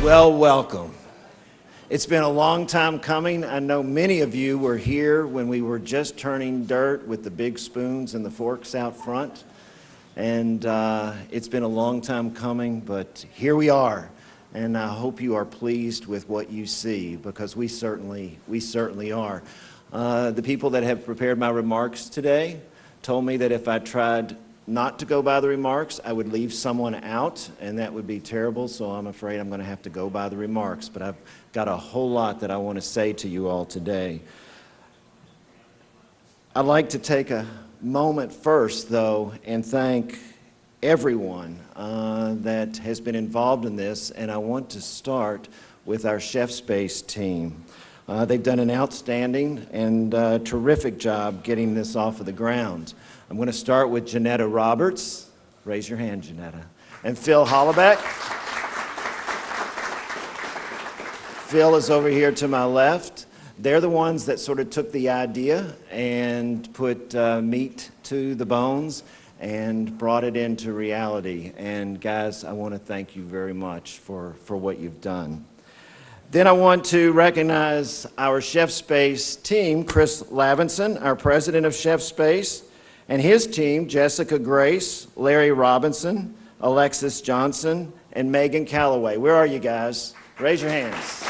Well, welcome. It's been a long time coming. I know many of you were here when we were just turning dirt with the big spoons and the forks out front. And it's been a long time coming, but here we are. And I hope you are pleased with what you see, because we certainly are. The people that have prepared my remarks today told me that if I tried not to go by the remarks, I would leave someone out, and that would be terrible, so I'm afraid I'm going to have to go by the remarks. But I've got a whole lot that I want to say to you all today. I'd like to take a moment first, though, and thank everyone that has been involved in this, and I want to start with our Chef Space team. They've done an outstanding and terrific job getting this off of the ground. I'm going to start with Janetta Roberts. Raise your hand, Janetta. And Phil Hollaback. Phil is over here to my left. They're the ones that sort of took the idea and put meat to the bones and brought it into reality. And guys, I want to thank you very much for what you've done. Then I want to recognize our Chef Space team, Chris Lavinson, our president of Chef Space, and his team, Jessica Grace, Larry Robinson, Alexis Johnson, and Megan Calloway. Where are you guys? Raise your hands.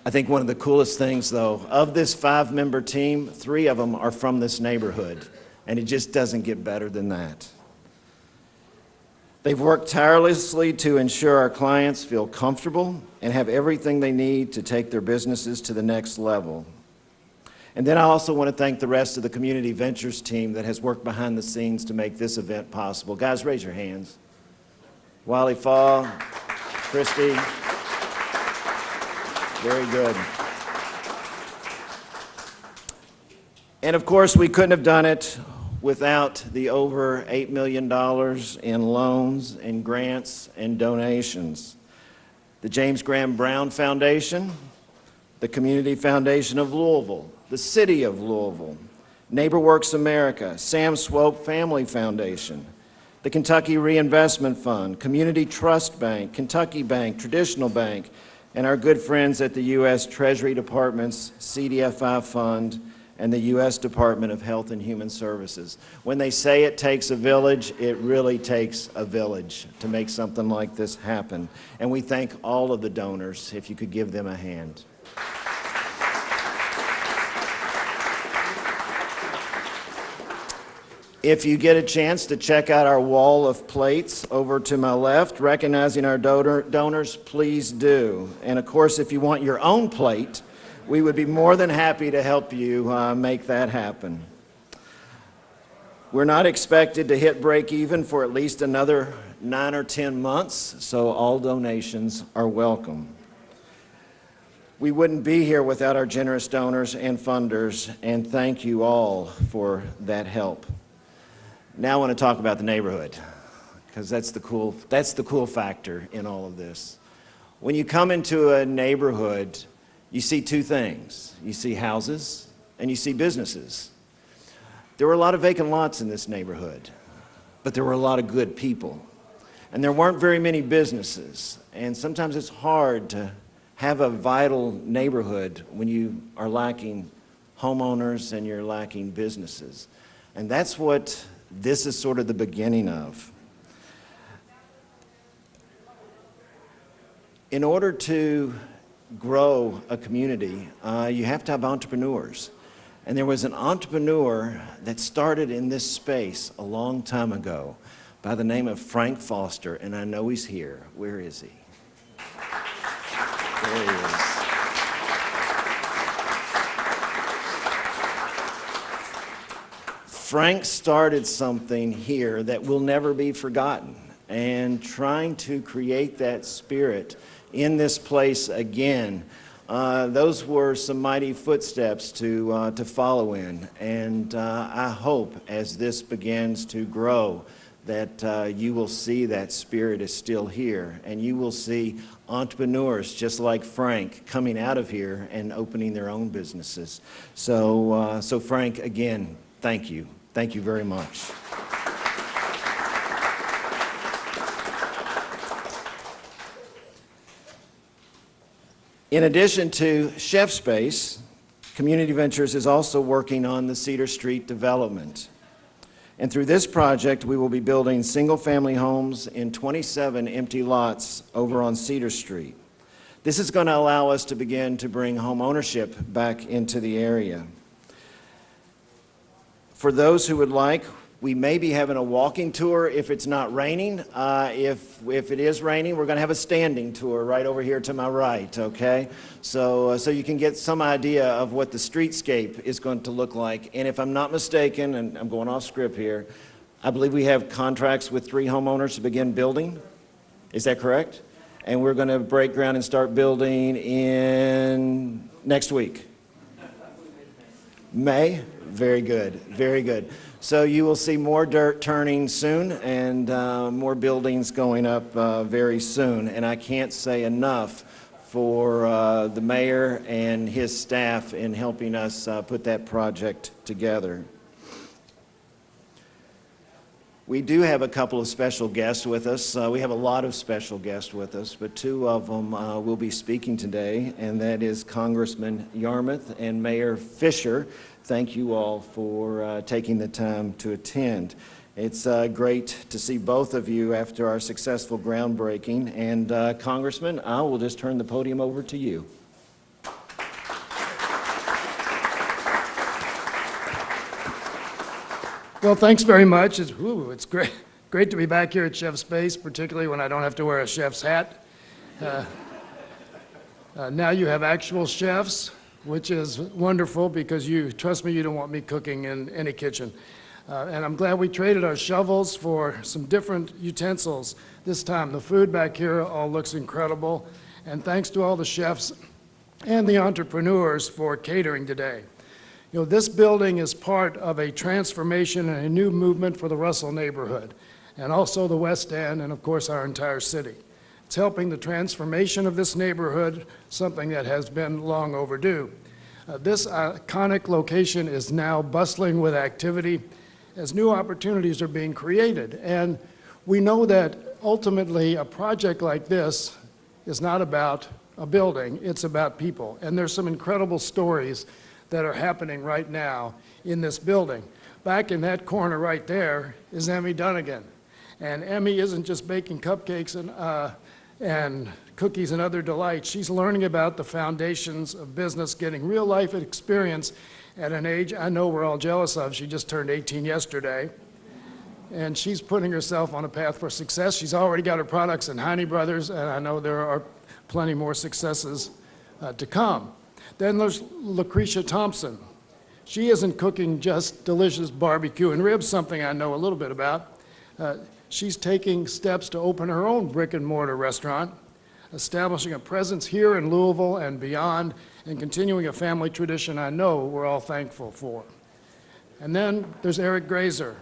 I think one of the coolest things, though, of this 5-member team, 3 of them are from this neighborhood, and it just doesn't get better than that. They've worked tirelessly to ensure our clients feel comfortable and have everything they need to take their businesses to the next level. And then I also want to thank the rest of the Community Ventures team that has worked behind the scenes to make this event possible. Guys, raise your hands. Wally Fall, Christy. Very good. And of course, we couldn't have done it without the over $8 million in loans and grants and donations. The James Graham Brown Foundation, the Community Foundation of Louisville, the City of Louisville, NeighborWorks America, Sam Swope Family Foundation, the Kentucky Reinvestment Fund, Community Trust Bank, Kentucky Bank, Traditional Bank, and our good friends at the U.S. Treasury Department's CDFI Fund and the U.S. Department of Health and Human Services. When they say it takes a village, it really takes a village to make something like this happen. And we thank all of the donors, if you could give them a hand. If you get a chance to check out our wall of plates over to my left, recognizing our donors, please do. And of course, if you want your own plate, we would be more than happy to help you make that happen. We're not expected to hit break even for at least another 9 or 10 months, so all donations are welcome. We wouldn't be here without our generous donors and funders, and thank you all for that help. Now I want to talk about the neighborhood, because that's the cool factor in all of this. When you come into a neighborhood, you see 2 things. You see houses and you see businesses. There were a lot of vacant lots in this neighborhood, but there were a lot of good people. And there weren't very many businesses. And sometimes it's hard to have a vital neighborhood when you are lacking homeowners and you're lacking businesses. And that's what this is sort of the beginning of. In order to grow a community, you have to have entrepreneurs. And there was an entrepreneur that started in this space a long time ago by the name of Frank Foster, and I know he's here. Where is he? There he is. Frank started something here that will never be forgotten, and trying to create that spirit in this place again. Those were some mighty footsteps to follow in, and I hope as this begins to grow that you will see that spirit is still here, and you will see entrepreneurs just like Frank coming out of here and opening their own businesses. So Frank, again, thank you. Thank you very much. In addition to Chef Space, Community Ventures is also working on the Cedar Street development. And through this project, we will be building single-family homes in 27 empty lots over on Cedar Street. This is going to allow us to begin to bring home ownership back into the area. For those who would like, we may be having a walking tour if it's not raining. If it is raining, we're going to have a standing tour right over here to my right, okay? So you can get some idea of what the streetscape is going to look like. And if I'm not mistaken, and I'm going off script here, I believe we have contracts with 3 homeowners to begin building. Is that correct? And we're going to break ground and start building in next week. May? Very good, very good. So you will see more dirt turning soon and more buildings going up very soon. And I can't say enough for the mayor and his staff in helping us put that project together. We do have a couple of special guests with us. We have a lot of special guests with us, but 2 of them will be speaking today, and that is Congressman Yarmouth and Mayor Fisher. Thank you all for taking the time to attend. It's great to see both of you after our successful groundbreaking. And Congressman, I will just turn the podium over to you. Well, thanks very much. It's great to be back here at Chef Space, particularly when I don't have to wear a chef's hat. Now you have actual chefs, which is wonderful because trust me, you don't want me cooking in any kitchen. And I'm glad we traded our shovels for some different utensils this time. The food back here all looks incredible. And thanks to all the chefs and the entrepreneurs for catering today. You know, this building is part of a transformation and a new movement for the Russell neighborhood, and also the West End, and of course our entire city. It's helping the transformation of this neighborhood, something that has been long overdue. This iconic location is now bustling with activity as new opportunities are being created. And we know that ultimately a project like this is not about a building, it's about people. And there's some incredible stories that are happening right now in this building. Back in that corner right there is Emmy Dunnigan. And Emmy isn't just baking cupcakes and cookies and other delights. She's learning about the foundations of business, getting real life experience at an age I know we're all jealous of. She just turned 18 yesterday. And she's putting herself on a path for success. She's already got her products in Heine Brothers, and I know there are plenty more successes to come. Then there's Lucretia Thompson. She isn't cooking just delicious barbecue and ribs, something I know a little bit about. She's taking steps to open her own brick and mortar restaurant, establishing a presence here in Louisville and beyond, and continuing a family tradition I know we're all thankful for. And then there's Eric Grazer.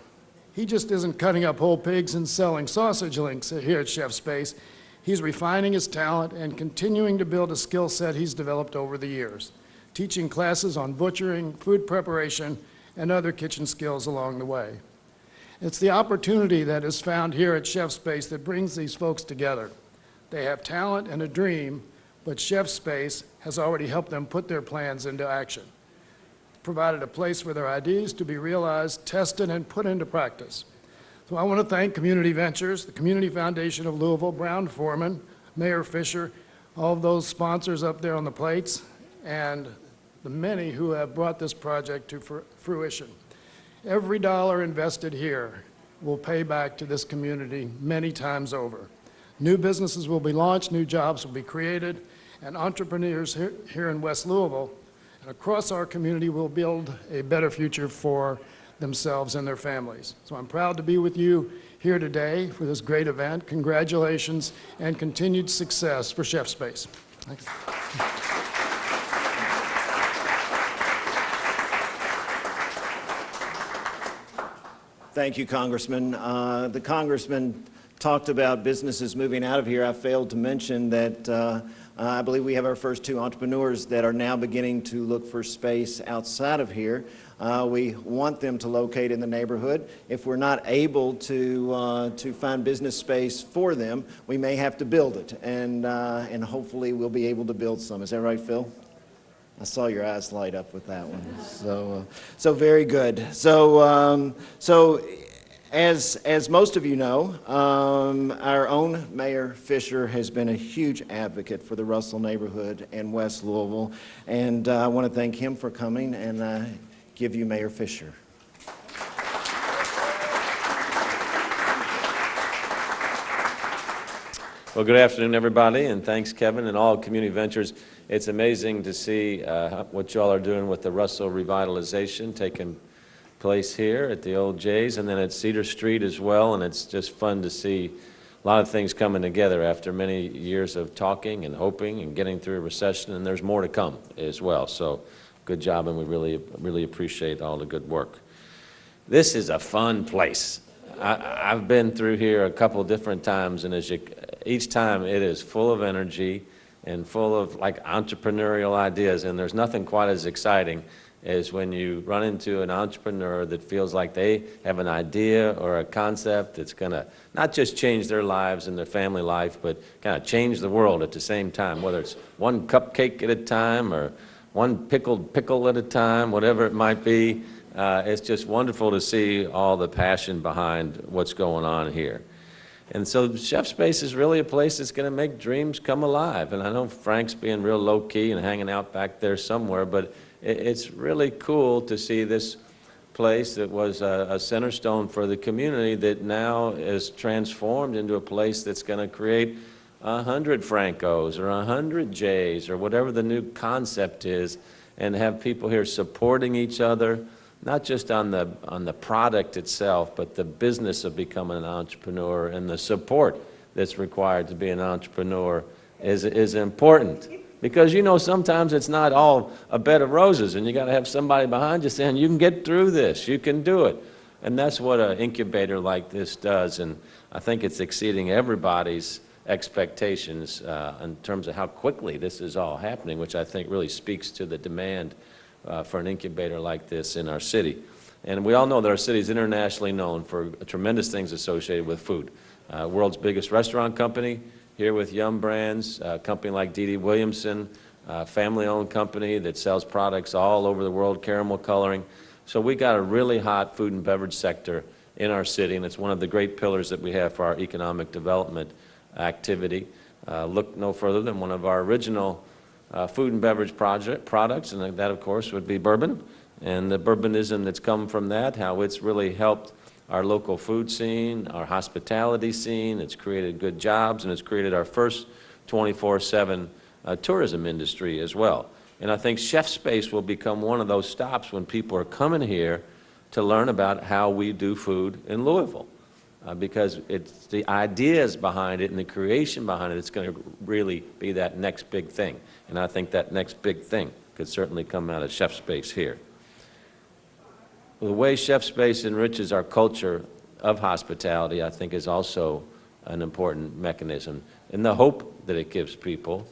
He just isn't cutting up whole pigs and selling sausage links here at Chef Space. He's refining his talent and continuing to build a skill set he's developed over the years, teaching classes on butchering, food preparation, and other kitchen skills along the way. It's the opportunity that is found here at Chef Space that brings these folks together. They have talent and a dream, but Chef Space has already helped them put their plans into action, provided a place for their ideas to be realized, tested, and put into practice. So I want to thank Community Ventures, the Community Foundation of Louisville, Brown-Forman, Mayor Fisher, all of those sponsors up there on the plates, and the many who have brought this project to fruition. Every dollar invested here will pay back to this community many times over. New businesses will be launched, new jobs will be created, and entrepreneurs here in West Louisville and across our community will build a better future for themselves and their families. So I'm proud to be with you here today for this great event. Congratulations and continued success for Chef Space. Thanks. Thank you, Congressman. The Congressman talked about businesses moving out of here. I failed to mention that I believe we have our first 2 entrepreneurs that are now beginning to look for space outside of here. We want them to locate in the neighborhood. If we're not able to find business space for them, we may have to build it, and hopefully we'll be able to build some. Is that right, Phil? I saw your eyes light up with that one. So very good. As most of you know, our own Mayor Fisher has been a huge advocate for the Russell neighborhood and West Louisville, and I want to thank him for coming and give you Mayor Fisher. Well, good afternoon, everybody, and thanks, Kevin, and all Community Ventures. It's amazing to see what y'all are doing with the Russell revitalization taking place here at the old Jays and then at Cedar Street as well, and it's just fun to see a lot of things coming together after many years of talking and hoping and getting through a recession, and there's more to come as well. So good job, and we really appreciate all the good work. This is a fun place. I've been through here a couple different times, and each time it is full of energy and full of like entrepreneurial ideas, and there's nothing quite as exciting as when you run into an entrepreneur that feels like they have an idea or a concept that's going to not just change their lives and their family life, but kind of change the world at the same time, whether it's one cupcake at a time or one pickled pickle at a time, whatever it might be. It's just wonderful to see all the passion behind what's going on here. And so Chef Space is really a place that's going to make dreams come alive. And I know Frank's being real low-key and hanging out back there somewhere, but it's really cool to see this place that was a center stone for the community that now is transformed into a place that's going to create 100 Francos or 100 Jays or whatever the new concept is, and have people here supporting each other, not just on the product itself, but the business of becoming an entrepreneur, and the support that's required to be an entrepreneur is important. Because, you know, sometimes it's not all a bed of roses, and you got to have somebody behind you saying, you can get through this, you can do it. And that's what an incubator like this does, and I think it's exceeding everybody's expectations in terms of how quickly this is all happening, which I think really speaks to the demand for an incubator like this in our city. And we all know that our city is internationally known for tremendous things associated with food. World's biggest restaurant company, here with Yum Brands, a company like D.D. Williamson, a family-owned company that sells products all over the world, caramel coloring. So we got a really hot food and beverage sector in our city, and it's one of the great pillars that we have for our economic development activity. Look no further than one of our original food and beverage products, and that, of course, would be bourbon. And the bourbonism that's come from that, how it's really helped our local food scene, our hospitality scene. It's created good jobs, and it's created our first 24/7 tourism industry as well. And I think Chef Space will become one of those stops when people are coming here to learn about how we do food in Louisville. Because it's the ideas behind it and the creation behind it, it's going to really be that next big thing. And I think that next big thing could certainly come out of Chef Space here. The way Chef Space enriches our culture of hospitality, I think, is also an important mechanism, and the hope that it gives people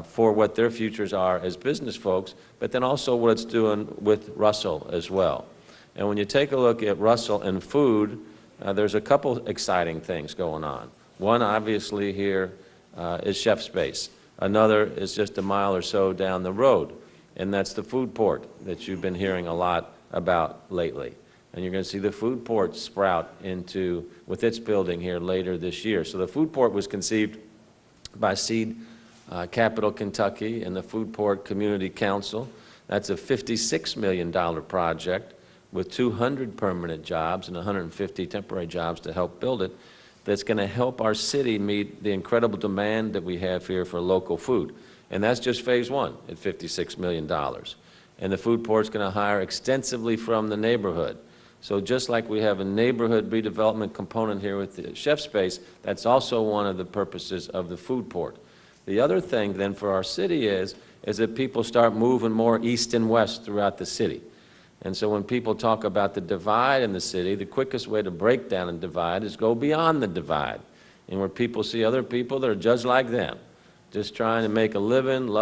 for what their futures are as business folks, but then also what it's doing with Russell as well. And when you take a look at Russell and food, there's a couple exciting things going on. One, obviously, here is Chef Space. Another is just a mile or so down the road, and that's the food port that you've been hearing a lot about lately. And you're going to see the food port sprout with its building here later this year. So the food port was conceived by Seed Capital Kentucky and the Food Port Community Council. That's a $56 million project with 200 permanent jobs and 150 temporary jobs to help build it, that's going to help our city meet the incredible demand that we have here for local food. And that's just phase one at $56 million. And the food port's going to hire extensively from the neighborhood. So just like we have a neighborhood redevelopment component here with the Chef Space, that's also one of the purposes of the food port. The other thing then for our city is that people start moving more east and west throughout the city. And so when people talk about the divide in the city, the quickest way to break down a divide is go beyond the divide, and where people see other people that are just like them. just trying to make a living,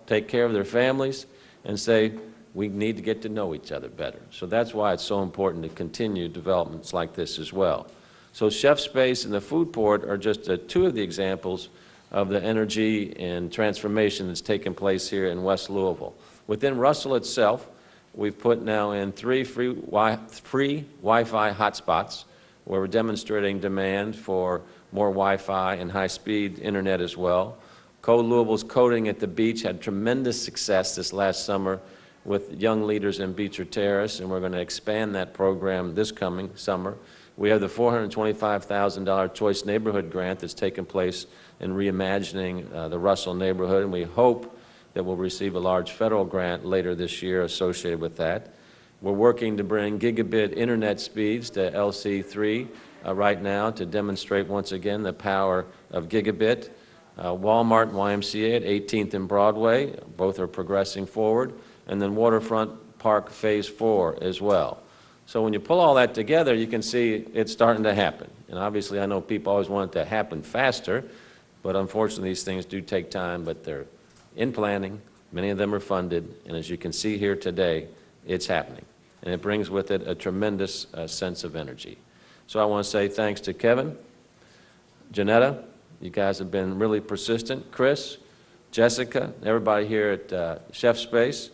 take care of their families, and say, we need to get to know each other better. So that's why it's so important to continue developments like this as well. So Chef Space and the Food Port are just two of the examples of the energy and transformation that's taken place here in West Louisville. Within Russell itself, we've put now in 3 free Wi-Fi hotspots where we're demonstrating demand for more Wi-Fi and high-speed internet as well. Code Louisville's Coding at the Beach had tremendous success this last summer with young leaders in Beecher Terrace, and we're going to expand that program this coming summer. We have the $425,000 Choice Neighborhood Grant that's taken place in reimagining the Russell neighborhood, and we hope that we'll receive a large federal grant later this year associated with that. We're working to bring gigabit internet speeds to LC3 right now to demonstrate once again the power of gigabit. Walmart and YMCA at 18th and Broadway, both are progressing forward, and then Waterfront Park Phase 4 as well. So when you pull all that together, you can see it's starting to happen. And obviously, I know people always want it to happen faster, but unfortunately, these things do take time, but they're in planning. Many of them are funded, and as you can see here today, it's happening. And it brings with it a tremendous sense of energy. So I want to say thanks to Kevin, Janetta, you guys have been really persistent, Chris, Jessica, everybody here at Chef Space,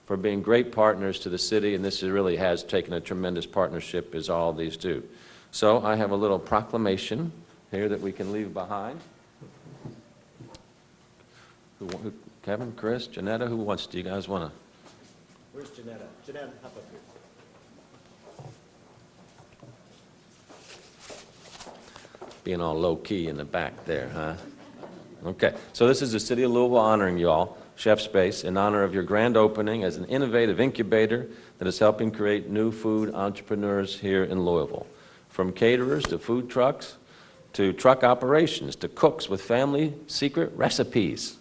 for being great partners to the city, and this really has taken a tremendous partnership, as all these do. So I have a little proclamation here that we can leave behind. Kevin, Chris, Janetta, who wants to? You guys want to? Where's Janetta? Janetta, hop up here. Being all low-key in the back there, huh? Okay, so this is the City of Louisville honoring you all, Chef Space, in honor of your grand opening as an innovative incubator that is helping create new food entrepreneurs here in Louisville. From caterers to food trucks, to truck operations, to cooks with family secret recipes.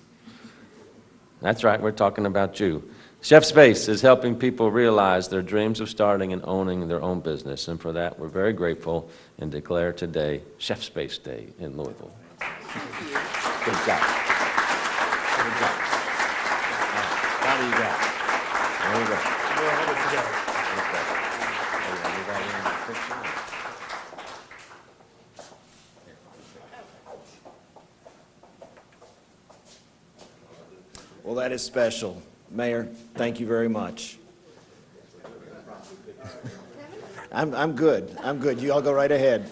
That's right, we're talking about you. Chef Space is helping people realize their dreams of starting and owning their own business, and for that, we're very grateful and declare today Chef Space Day in Louisville. Good job. Good job. How do you got? There you go. Well, that is special. Mayor, thank you very much. I'm good. I'm good. You all go right ahead.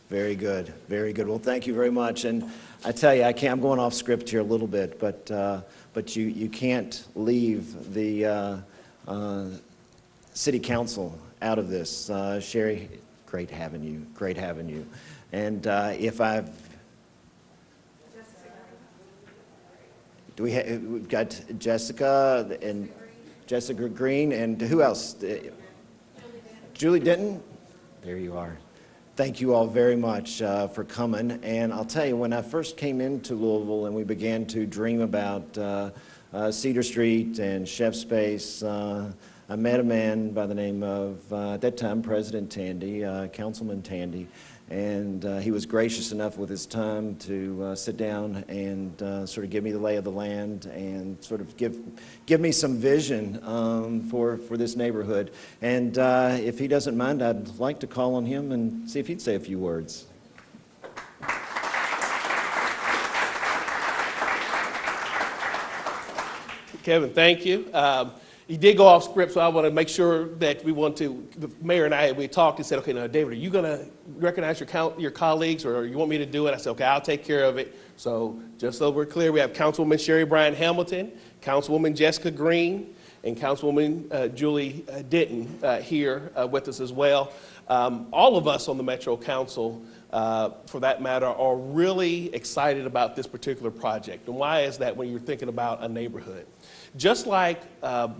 Very good, very good. Well, thank you very much. And I tell you, I'm going off script here a little bit, but you can't leave the city council out of this. Sherry, great having you, great having you. And we've got Jessica and Jessica Green, and who else? Julie Denton? There you are. Thank you all very much for coming. And I'll tell you, when I first came into Louisville and we began to dream about Cedar Street and Chef Space, I met a man by the name of, at that time, President Tandy, Councilman Tandy, and he was gracious enough with his time to sit down and sort of give me the lay of the land and sort of give me some vision for this neighborhood. And if he doesn't mind, I'd like to call on him and see if he'd say a few words. Kevin, thank you. You did go off script, so I want to make sure that the mayor and I, we talked and said, okay, now, David, are you going to recognize your colleagues, or you want me to do it? I said, okay, I'll take care of it. So just so we're clear, we have Councilwoman Sherry Bryan Hamilton, Councilwoman Jessica Green, and Councilwoman Julie Denton here with us as well. All of us on the Metro Council, for that matter, are really excited about this particular project. And why is that when you're thinking about a neighborhood? Just like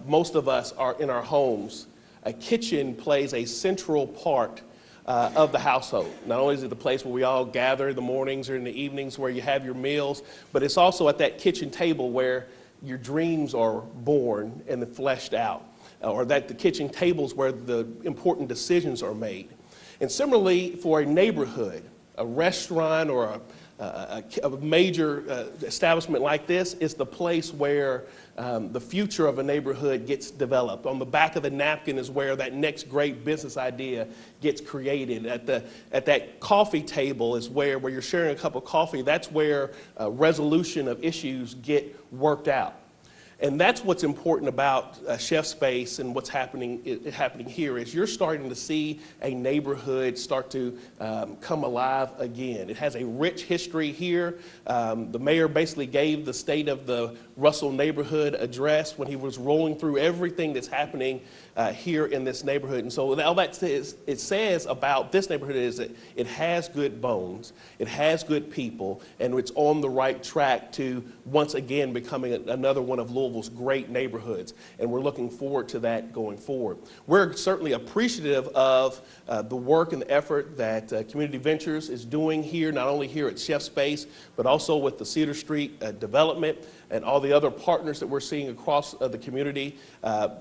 most of us are in our homes, a kitchen plays a central part of the household. Not only is it the place where we all gather in the mornings or in the evenings where you have your meals, but it's also at that kitchen table where your dreams are born and fleshed out, or that the kitchen tables where the important decisions are made. And similarly, for a neighborhood, a restaurant or a major establishment like this is the place where the future of a neighborhood gets developed. On the back of the napkin is where that next great business idea gets created. At that coffee table is where you're sharing a cup of coffee. That's where resolution of issues get worked out. And that's what's important about Chef Space and what's happening here is you're starting to see a neighborhood start to come alive again. It has a rich history here. The mayor basically gave the state of the Russell neighborhood address when he was rolling through everything that's happening here in this neighborhood. And so all that says about this neighborhood is that it has good bones, it has good people, and it's on the right track to once again becoming another one of Louisville's great neighborhoods. And we're looking forward to that going forward. We're certainly appreciative of the work and the effort that Community Ventures is doing here, not only here at Chef Space, but also with the Cedar Street development and all the other partners that we're seeing across the community,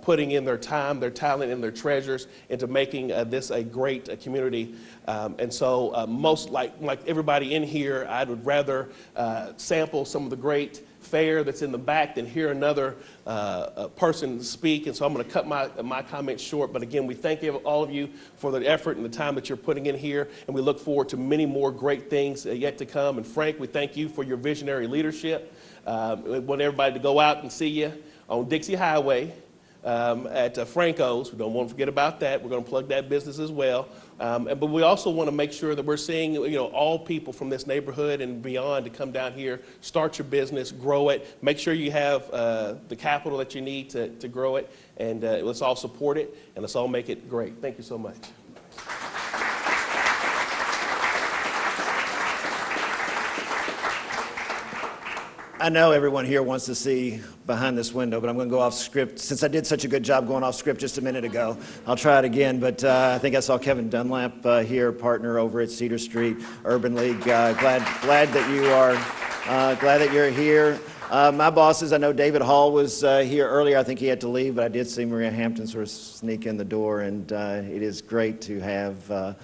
putting in their time, their talent, and their treasures into making this a great community. And so most like everybody in here, I would rather sample some of the great fare that's in the back than hear another person speak. And so I'm going to cut my comments short. But again, we thank all of you for the effort and the time that you're putting in here. And we look forward to many more great things yet to come. And Frank, we thank you for your visionary leadership. We want everybody to go out and see you on Dixie Highway at Franco's. We don't want to forget about that. We're going to plug that business as well. But we also want to make sure that we're seeing all people from this neighborhood and beyond to come down here, start your business, grow it, make sure you have the capital that you need to grow it, and let's all support it and let's all make it great. Thank you so much. I know everyone here wants to see behind this window, but I'm going to go off script. Since I did such a good job going off script just a minute ago, I'll try it again. But I think I saw Kevin Dunlap here, partner over at Cedar Street Urban League. Glad that you're here. My bosses, I know David Hall was here earlier. I think he had to leave, but I did see Maria Hampton sort of sneak in the door, and it is great to have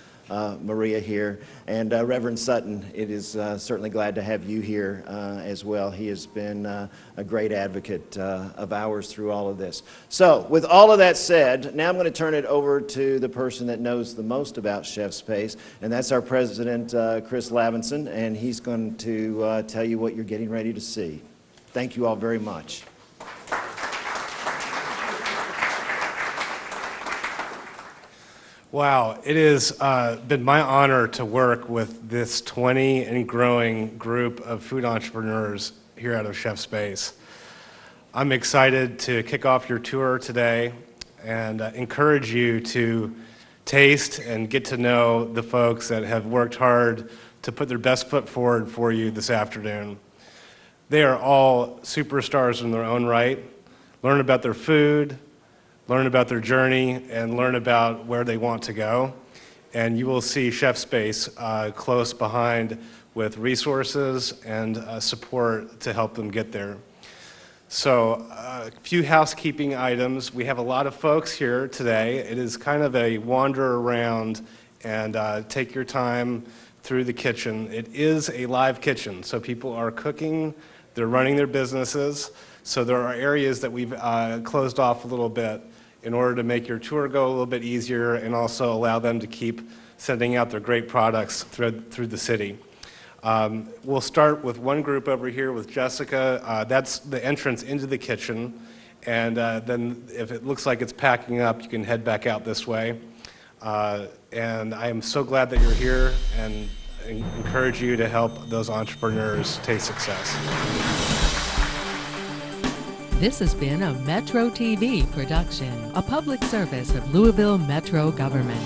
Maria here. And Reverend Sutton, it is certainly glad to have you here as well. He has been a great advocate of ours through all of this. So with all of that said, now I'm going to turn it over to the person that knows the most about Chef Space, and that's our president, Chris Lavinson, and he's going to tell you what you're getting ready to see. Thank you all very much. Wow, it has been my honor to work with this 20 and growing group of food entrepreneurs here out of Chef Space. I'm excited to kick off your tour today and encourage you to taste and get to know the folks that have worked hard to put their best foot forward for you this afternoon. They are all superstars in their own right. Learn about their food, learn about their journey, and learn about where they want to go. And you will see Chef Space close behind with resources and support to help them get there. So a few housekeeping items. We have a lot of folks here today. It is kind of a wander around and take your time through the kitchen. It is a live kitchen, so people are cooking, they're running their businesses. So there are areas that we've closed off a little bit in order to make your tour go a little bit easier and also allow them to keep sending out their great products through the city. We'll start with one group over here with Jessica. That's the entrance into the kitchen. And then if it looks like it's packing up, you can head back out this way. And I am so glad that you're here and encourage you to help those entrepreneurs taste success. This has been a Metro TV production, a public service of Louisville Metro government.